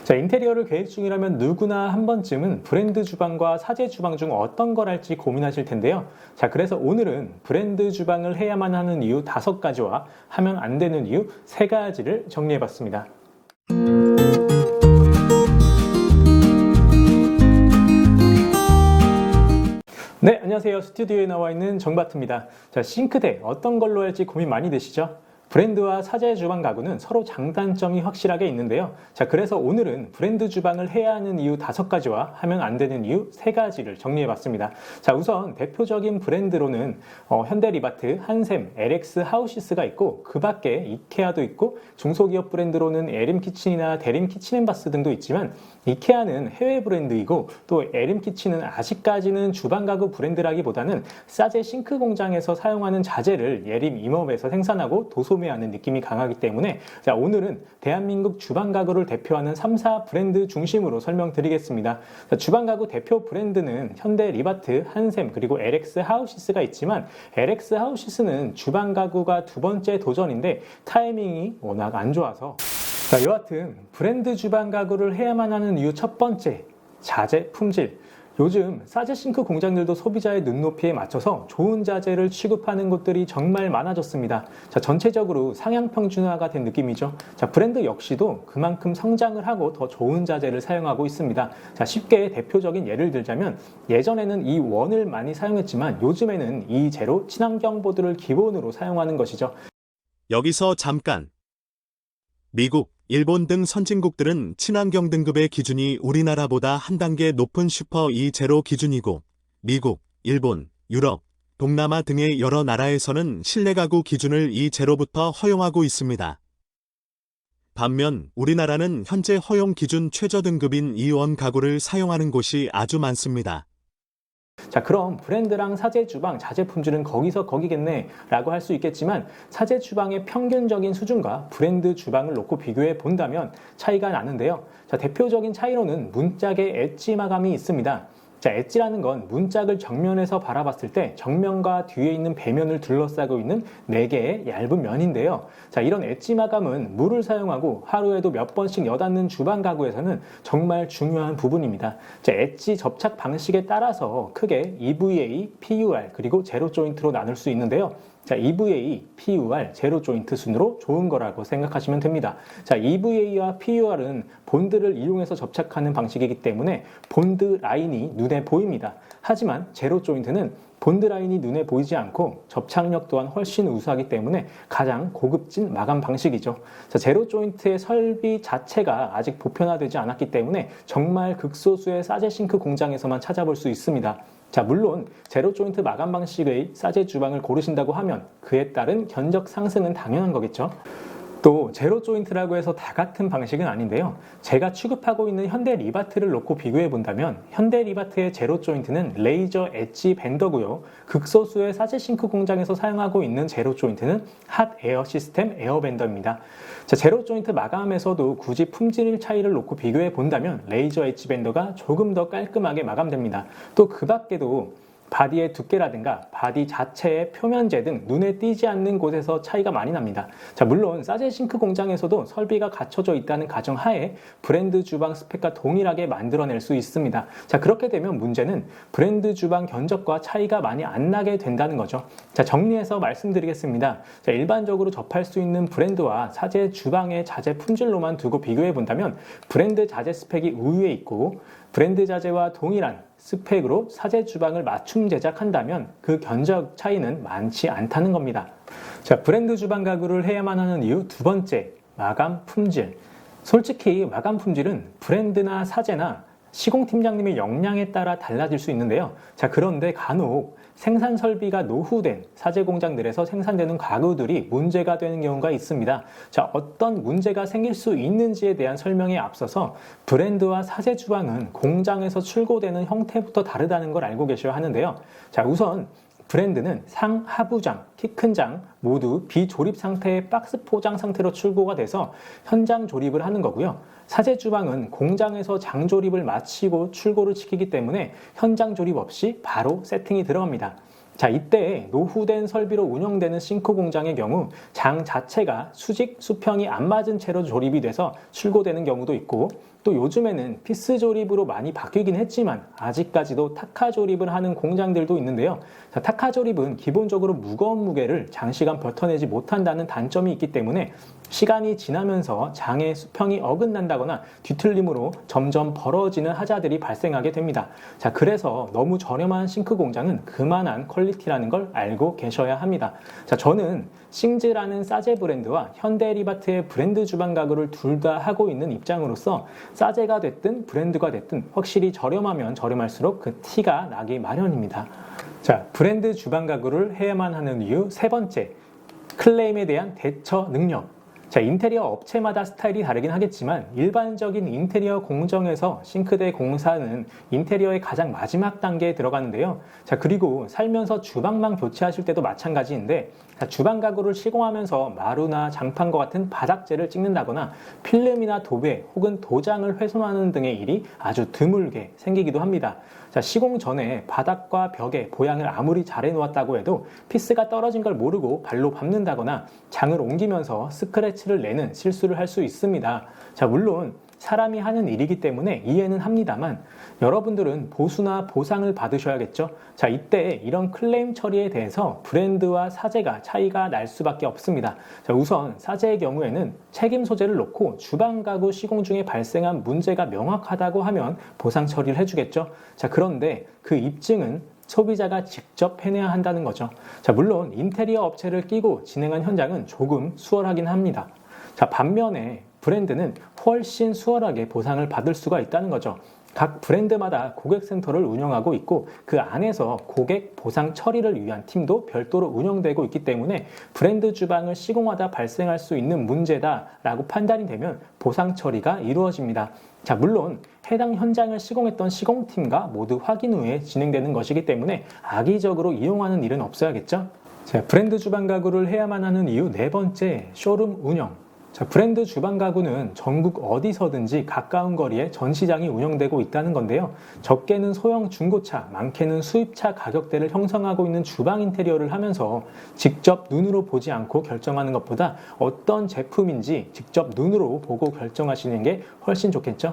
자, 인테리어를 계획 중이라면 누구나 한 번쯤은 브랜드 주방과 사제 주방 중 어떤 걸 할지 고민하실 텐데요. 자, 그래서 오늘은 브랜드 주방을 해야만 하는 이유 5가지와 하면 안 되는 이유 3가지를 정리해봤습니다. 네, 안녕하세요. 스튜디오에 나와 있는 정바트입니다. 자, 싱크대 어떤 걸로 할지 고민 많이 되시죠? 브랜드와 사제 주방 가구는 서로 장단점이 확실하게 있는데요. 자, 그래서 오늘은 브랜드 주방을 해야 하는 이유 5가지와 하면 안 되는 이유 3가지를 정리해봤습니다. 자, 우선 대표적인 브랜드로는 현대리바트, 한샘, LX 하우시스가 있고 그 밖에 이케아도 있고 중소기업 브랜드로는 에림키친이나 데림키친앤바스 등도 있지만 이케아는 해외 브랜드이고 또 에림키친은 아직까지는 주방 가구 브랜드라기보다는 사제 싱크 공장에서 사용하는 자재를 예림 임업에서 생산하고 도소매하는 느낌이 강하기 때문에 자, 오늘은 대한민국 주방 가구를 대표하는 3사 브랜드 중심으로 설명드리겠습니다. 자, 주방 가구 대표 브랜드는 현대 리바트, 한샘 그리고 LX 하우시스가 있지만 LX 하우시스는 주방 가구가 2번째 도전인데 타이밍이 워낙 안 좋아서 자, 여하튼 브랜드 주방 가구를 해야만 하는 이유 1번째, 자재 품질. 요즘 사제 싱크 공장들도 소비자의 눈높이에 맞춰서 좋은 자재를 취급하는 곳들이 정말 많아졌습니다. 자, 전체적으로 상향 평준화가 된 느낌이죠. 자, 브랜드 역시도 그만큼 성장을 하고 더 좋은 자재를 사용하고 있습니다. 자, 쉽게 대표적인 예를 들자면 예전에는 이 원을 많이 사용했지만 요즘에는 이 제로 친환경 보드를 기본으로 사용하는 것이죠. 여기서 잠깐. 미국, 일본 등 선진국들은 친환경 등급의 기준이 우리나라보다 한 단계 높은 슈퍼 E0 기준이고 미국, 일본, 유럽, 동남아 등의 여러 나라에서는 실내 가구 기준을 E0부터 허용하고 있습니다. 반면 우리나라는 현재 허용 기준 최저 등급인 E1 가구를 사용하는 곳이 아주 많습니다. 자, 그럼 브랜드랑 사제 주방 자재 품질은 거기서 거기겠네 라고 할 수 있겠지만 사제 주방의 평균적인 수준과 브랜드 주방을 놓고 비교해 본다면 차이가 나는데요. 자, 대표적인 차이로는 문짝의 엣지 마감이 있습니다. 자, 엣지라는 건 문짝을 정면에서 바라봤을 때 정면과 뒤에 있는 배면을 둘러싸고 있는 4개의 얇은 면인데요. 자, 이런 엣지 마감은 물을 사용하고 하루에도 몇 번씩 여닫는 주방 가구에서는 정말 중요한 부분입니다. 자, 엣지 접착 방식에 따라서 크게 EVA, PUR 그리고 제로 조인트로 나눌 수 있는데요. 자, EVA, PUR, 제로 조인트 순으로 좋은 거라고 생각하시면 됩니다. 자, EVA와 PUR은 본드를 이용해서 접착하는 방식이기 때문에 본드 라인이 눈에 보입니다. 하지만 제로 조인트는 본드 라인이 눈에 보이지 않고 접착력 또한 훨씬 우수하기 때문에 가장 고급진 마감 방식이죠. 자, 제로 조인트의 설비 자체가 아직 보편화되지 않았기 때문에 정말 극소수의 사제 싱크 공장에서만 찾아볼 수 있습니다. 자, 물론 제로 조인트 마감 방식의 사제 주방을 고르신다고 하면 그에 따른 견적 상승은 당연한 거겠죠. 또 제로 조인트라고 해서 다 같은 방식은 아닌데요. 제가 취급하고 있는 현대 리바트를 놓고 비교해 본다면 현대 리바트의 제로 조인트는 레이저 엣지 밴더고요. 극소수의 사제 싱크 공장에서 사용하고 있는 제로 조인트는 핫 에어 시스템 에어 밴더입니다. 자, 제로 조인트 마감에서도 굳이 품질 차이를 놓고 비교해 본다면 레이저 엣지 밴더가 조금 더 깔끔하게 마감됩니다. 또 그 밖에도 바디의 두께라든가 바디 자체의 표면재 등 눈에 띄지 않는 곳에서 차이가 많이 납니다. 자, 물론 사제 싱크 공장에서도 설비가 갖춰져 있다는 가정하에 브랜드 주방 스펙과 동일하게 만들어낼 수 있습니다. 자, 그렇게 되면 문제는 브랜드 주방 견적과 차이가 많이 안 나게 된다는 거죠. 자, 정리해서 말씀드리겠습니다. 자, 일반적으로 접할 수 있는 브랜드와 사제 주방의 자재 품질로만 두고 비교해 본다면 브랜드 자재 스펙이 우위에 있고 브랜드 자재와 동일한 스펙으로 사제 주방을 맞춤 제작한다면 그 견적 차이는 많지 않다는 겁니다. 자, 브랜드 주방 가구를 해야만 하는 이유 2번째, 마감 품질. 솔직히 마감 품질은 브랜드나 사제나 시공팀장님의 역량에 따라 달라질 수 있는데요. 자, 그런데 간혹 생산 설비가 노후된 사제 공장들에서 생산되는 가구들이 문제가 되는 경우가 있습니다. 자, 어떤 문제가 생길 수 있는지에 대한 설명에 앞서서 브랜드와 사제 주방은 공장에서 출고되는 형태부터 다르다는 걸 알고 계셔야 하는데요. 자, 우선 브랜드는 상, 하부장, 키 큰 장 모두 비조립 상태의 박스 포장 상태로 출고가 돼서 현장 조립을 하는 거고요. 사제 주방은 공장에서 장 조립을 마치고 출고를 시키기 때문에 현장 조립 없이 바로 세팅이 들어갑니다. 자, 이때 노후된 설비로 운영되는 싱크 공장의 경우 장 자체가 수직, 수평이 안 맞은 채로 조립이 돼서 출고되는 경우도 있고 또 요즘에는 피스 조립으로 많이 바뀌긴 했지만 아직까지도 타카 조립을 하는 공장들도 있는데요. 자, 타카 조립은 기본적으로 무거운 무게를 장시간 버텨내지 못한다는 단점이 있기 때문에 시간이 지나면서 장의 수평이 어긋난다거나 뒤틀림으로 점점 벌어지는 하자들이 발생하게 됩니다. 자, 그래서 너무 저렴한 싱크 공장은 그만한 퀄리티라는 걸 알고 계셔야 합니다. 자, 저는 싱즈라는 싸제 브랜드와 현대리바트의 브랜드 주방 가구를 둘 다 하고 있는 입장으로서 싸제가 됐든 브랜드가 됐든 확실히 저렴하면 저렴할수록 그 티가 나기 마련입니다. 자, 브랜드 주방 가구를 해야만 하는 이유 세 번째, 클레임에 대한 대처 능력. 자, 인테리어 업체마다 스타일이 다르긴 하겠지만 일반적인 인테리어 공정에서 싱크대 공사는 인테리어의 가장 마지막 단계에 들어가는데요. 자, 그리고 살면서 주방망 교체하실 때도 마찬가지인데, 자, 주방 가구를 시공하면서 마루나 장판과 같은 바닥재를 찍는다거나 필름이나 도배 혹은 도장을 훼손하는 등의 일이 아주 드물게 생기기도 합니다. 자, 시공 전에 바닥과 벽의 보양을 아무리 잘 해놓았다고 해도 피스가 떨어진 걸 모르고 발로 밟는다거나 장을 옮기면서 스크래치를 내는 실수를 할 수 있습니다. 자, 물론 사람이 하는 일이기 때문에 이해는 합니다만 여러분들은 보수나 보상을 받으셔야겠죠. 자, 이때 이런 클레임 처리에 대해서 브랜드와 사제가 차이가 날 수밖에 없습니다. 자, 우선 사제의 경우에는 책임 소재를 놓고 주방 가구 시공 중에 발생한 문제가 명확하다고 하면 보상 처리를 해주겠죠. 자, 그런데 그 입증은 소비자가 직접 해내야 한다는 거죠. 자, 물론 인테리어 업체를 끼고 진행한 현장은 조금 수월하긴 합니다. 자, 반면에 브랜드는 훨씬 수월하게 보상을 받을 수가 있다는 거죠. 각 브랜드마다 고객센터를 운영하고 있고 그 안에서 고객 보상 처리를 위한 팀도 별도로 운영되고 있기 때문에 브랜드 주방을 시공하다 발생할 수 있는 문제다라고 판단이 되면 보상 처리가 이루어집니다. 자, 물론 해당 현장을 시공했던 시공팀과 모두 확인 후에 진행되는 것이기 때문에 악의적으로 이용하는 일은 없어야겠죠. 자, 브랜드 주방 가구를 해야만 하는 이유 네 번째, 쇼룸 운영. 자, 브랜드 주방 가구는 전국 어디서든지 가까운 거리에 전시장이 운영되고 있다는 건데요. 적게는 소형 중고차, 많게는 수입차 가격대를 형성하고 있는 주방 인테리어를 하면서 직접 눈으로 보지 않고 결정하는 것보다 어떤 제품인지 직접 눈으로 보고 결정하시는 게 훨씬 좋겠죠.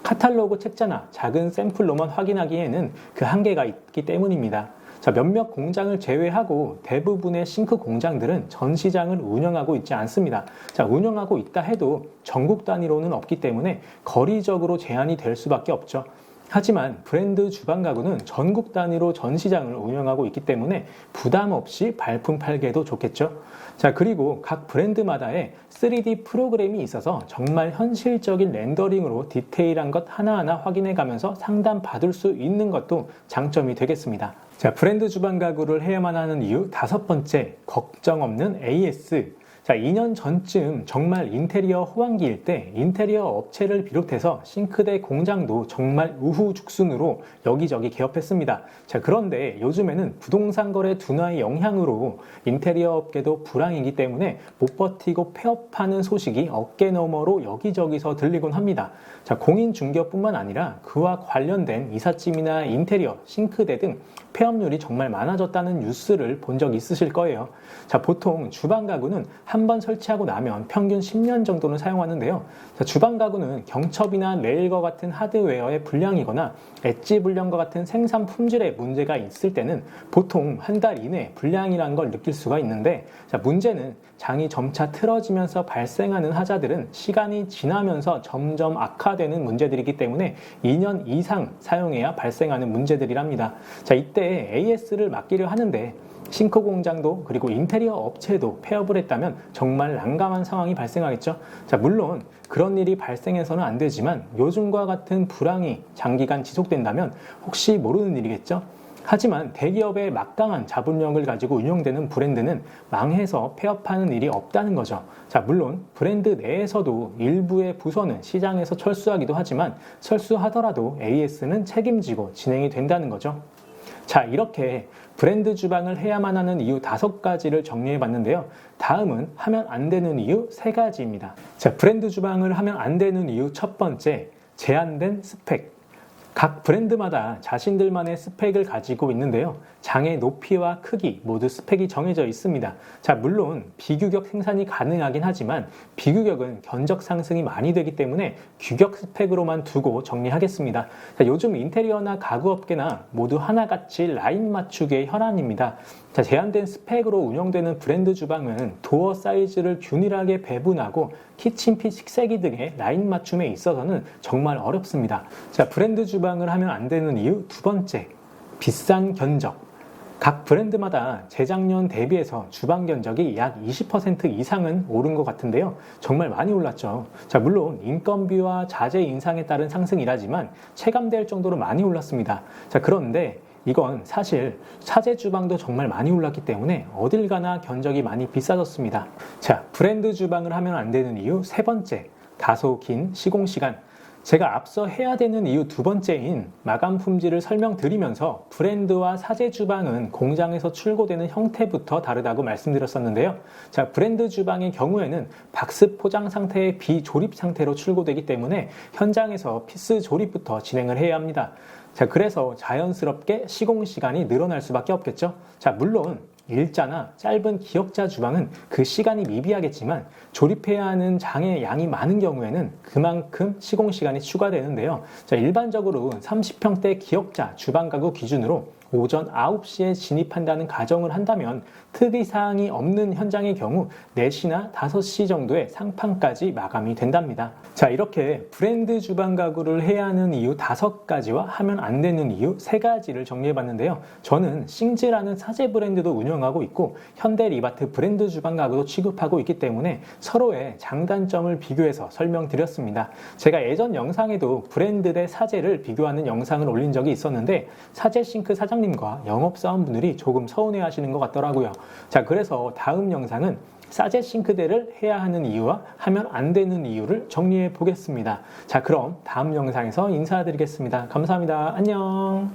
카탈로그 책자나 작은 샘플로만 확인하기에는 그 한계가 있기 때문입니다. 자, 몇몇 공장을 제외하고 대부분의 싱크 공장들은 전시장을 운영하고 있지 않습니다. 자, 운영하고 있다 해도 전국 단위로는 없기 때문에 거리적으로 제한이 될 수밖에 없죠. 하지만 브랜드 주방 가구는 전국 단위로 전시장을 운영하고 있기 때문에 부담 없이 발품 팔기에도 좋겠죠. 자, 그리고 각 브랜드마다의 3D 프로그램이 있어서 정말 현실적인 렌더링으로 디테일한 것 하나하나 확인해 가면서 상담 받을 수 있는 것도 장점이 되겠습니다. 자, 브랜드 주방 가구를 해야만 하는 이유 다섯 번째, 걱정 없는 AS. 자, 2년 전쯤 정말 인테리어 호황기일 때 인테리어 업체를 비롯해서 싱크대 공장도 정말 우후죽순으로 여기저기 개업했습니다. 자, 그런데 요즘에는 부동산 거래 둔화의 영향으로 인테리어 업계도 불황이기 때문에 못 버티고 폐업하는 소식이 어깨 너머로 여기저기서 들리곤 합니다. 자, 공인중개업뿐만 아니라 그와 관련된 이삿짐이나 인테리어, 싱크대 등 폐업률이 정말 많아졌다는 뉴스를 본 적 있으실 거예요. 자, 보통 주방 가구는 한 번 설치하고 나면 평균 10년 정도는 사용하는데요. 자, 주방 가구는 경첩이나 레일과 같은 하드웨어의 불량이거나 엣지 불량과 같은 생산 품질에 문제가 있을 때는 보통 한 달 이내 불량이라는 걸 느낄 수가 있는데, 자, 문제는 장이 점차 틀어지면서 발생하는 하자들은 시간이 지나면서 점점 악화되는 문제들이기 때문에 2년 이상 사용해야 발생하는 문제들이랍니다. 자, 이때 AS를 맡기려 하는데 싱크 공장도 그리고 인테리어 업체도 폐업을 했다면 정말 난감한 상황이 발생하겠죠. 자, 물론 그런 일이 발생해서는 안 되지만 요즘과 같은 불황이 장기간 지속된다면 혹시 모르는 일이겠죠. 하지만 대기업의 막강한 자본력을 가지고 운영되는 브랜드는 망해서 폐업하는 일이 없다는 거죠. 자, 물론 브랜드 내에서도 일부의 부서는 시장에서 철수하기도 하지만 철수하더라도 AS는 책임지고 진행이 된다는 거죠. 자, 이렇게 브랜드 주방을 해야만 하는 이유 5가지를 정리해 봤는데요. 다음은 하면 안 되는 이유 3가지입니다. 자, 브랜드 주방을 하면 안 되는 이유 첫 번째, 제한된 스펙. 각 브랜드마다 자신들만의 스펙을 가지고 있는데요. 장의 높이와 크기 모두 스펙이 정해져 있습니다. 자, 물론 비규격 생산이 가능하긴 하지만 비규격은 견적 상승이 많이 되기 때문에 규격 스펙으로만 두고 정리하겠습니다. 자, 요즘 인테리어나 가구업계나 모두 하나같이 라인 맞추기의 혈안입니다. 자, 제한된 스펙으로 운영되는 브랜드 주방은 도어 사이즈를 균일하게 배분하고 키친핏 식세기 등의 라인 맞춤에 있어서는 정말 어렵습니다. 자, 브랜드 주방을 하면 안 되는 이유 두 번째, 비싼 견적. 각 브랜드마다 재작년 대비해서 주방 견적이 약 20% 이상은 오른 것 같은데요. 정말 많이 올랐죠. 자, 물론 인건비와 자재 인상에 따른 상승이라지만 체감될 정도로 많이 올랐습니다. 자, 그런데 이건 사실 사제 주방도 정말 많이 올랐기 때문에 어딜 가나 견적이 많이 비싸졌습니다. 자, 브랜드 주방을 하면 안 되는 이유 세 번째, 다소 긴 시공 시간. 제가 앞서 해야 되는 이유 두 번째인 마감 품질을 설명드리면서 브랜드와 사제 주방은 공장에서 출고되는 형태부터 다르다고 말씀드렸었는데요. 자, 브랜드 주방의 경우에는 박스 포장 상태의 비조립 상태로 출고되기 때문에 현장에서 피스 조립부터 진행을 해야 합니다. 자, 그래서 자연스럽게 시공 시간이 늘어날 수밖에 없겠죠. 자, 물론 일자나 짧은 기역자 주방은 그 시간이 미비하겠지만 조립해야 하는 장의 양이 많은 경우에는 그만큼 시공 시간이 추가되는데요. 자, 일반적으로 30평대 기역자 주방 가구 기준으로 오전 9시에 진입한다는 가정을 한다면 특이사항이 없는 현장의 경우 4시나 5시 정도의 상판까지 마감이 된답니다. 자, 이렇게 브랜드 주방 가구를 해야 하는 이유 5가지와 하면 안 되는 이유 3가지를 정리해봤는데요. 저는 싱즈라는 사제 브랜드도 운영하고 있고 현대 리바트 브랜드 주방 가구도 취급하고 있기 때문에 서로의 장단점을 비교해서 설명드렸습니다. 제가 예전 영상에도 브랜드 대 사제를 비교하는 영상을 올린 적이 있었는데 사제 싱크 사장님과 영업사원분들이 조금 서운해하시는 것 같더라고요. 자, 그래서 다음 영상은 사제 싱크대를 해야 하는 이유와 하면 안 되는 이유를 정리해 보겠습니다. 자, 그럼 다음 영상에서 인사드리겠습니다. 감사합니다. 안녕.